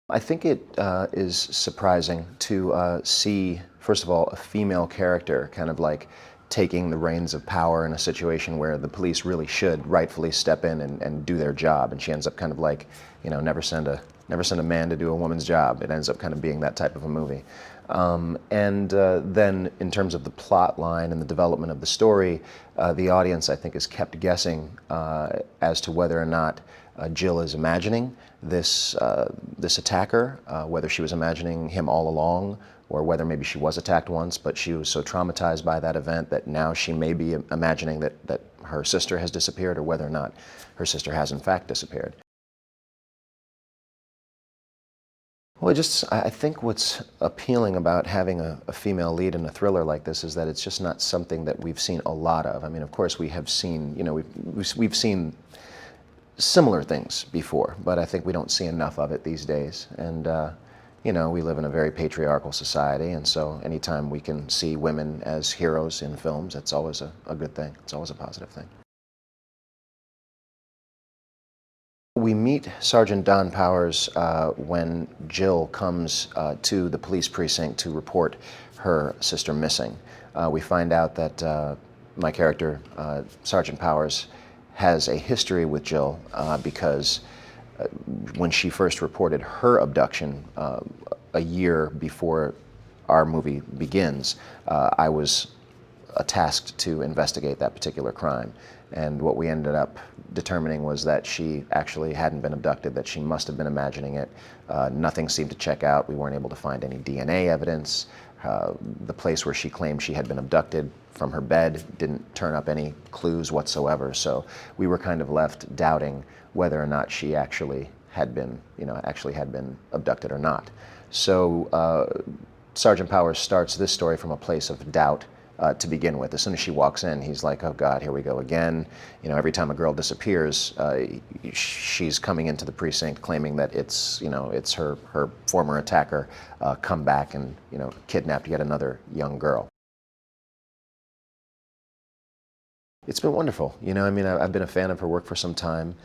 I think it is surprising to see, first of all, a female character kind of like taking the reins of power in a situation where the police really should rightfully step in and do their job, and she ends up kind of like, never send a man to do a woman's job. It ends up kind of being that type of a movie. And then in terms of the plot line and the development of the story, the audience, I think, is kept guessing as to whether or not Jill is imagining this attacker, whether she was imagining him all along, or whether maybe she was attacked once, but she was so traumatized by that event that now she may be imagining that her sister has disappeared, or whether or not her sister has in fact disappeared. Well, I think what's appealing about having a female lead in a thriller like this is that it's just not something that we've seen a lot of. I mean, of course, we have seen, we've seen similar things before, but I think we don't see enough of it these days. And, we live in a very patriarchal society, and so anytime we can see women as heroes in films, it's always a good thing. It's always a positive thing. We meet Sergeant Don Powers when Jill comes to the police precinct to report her sister missing. We find out that my character, Sergeant Powers, has a history with Jill because when she first reported her abduction a year before our movie begins, I was tasked to investigate that particular crime. And what we ended up determining was that she actually hadn't been abducted, that she must have been imagining it. Nothing seemed to check out. We weren't able to find any DNA evidence. The place where she claimed she had been abducted from her bed didn't turn up any clues whatsoever. So we were kind of left doubting whether or not she actually had been, abducted or not. So Sergeant Powers starts this story from a place of doubt to begin with. As soon as she walks in, he's like, oh God, here we go again. Every time a girl disappears, she's coming into the precinct claiming that it's her former attacker come back and, kidnapped yet another young girl. It's been wonderful. I've been a fan of her work for some time.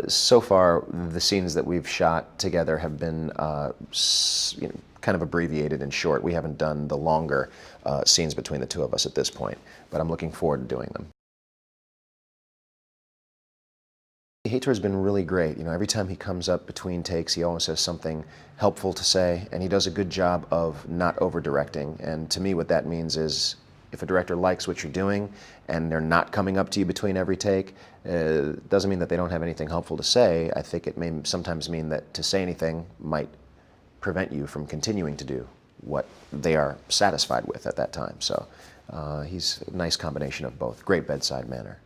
So far, the scenes that we've shot together have been kind of abbreviated and short. We haven't done the longer scenes between the two of us at this point, but I'm looking forward to doing them. Hator has been really great. Every time he comes up between takes, he always has something helpful to say, and he does a good job of not over-directing. And to me, what that means is if a director likes what you're doing and they're not coming up to you between every take, doesn't mean that they don't have anything helpful to say. I think it may sometimes mean that to say anything might prevent you from continuing to do what they are satisfied with at that time. So he's a nice combination of both. Great bedside manner.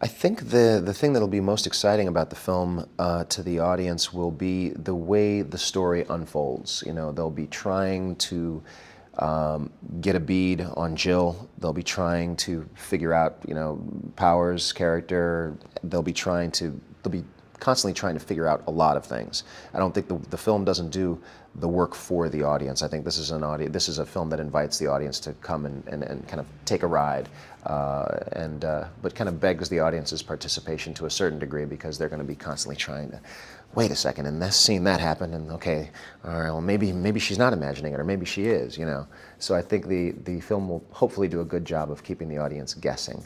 I think the thing that'll be most exciting about the film to the audience will be the way the story unfolds. They'll be trying to get a bead on Jill. They'll be trying to figure out, Powers' character. They'll be constantly trying to figure out a lot of things. I don't think the film doesn't do the work for the audience. I think this is a film that invites the audience to come and kind of take a ride, but kind of begs the audience's participation to a certain degree, because they're going to be constantly trying to, wait a second, in this scene that happened, and okay, all right, well maybe she's not imagining it, or maybe she is, So I think the film will hopefully do a good job of keeping the audience guessing.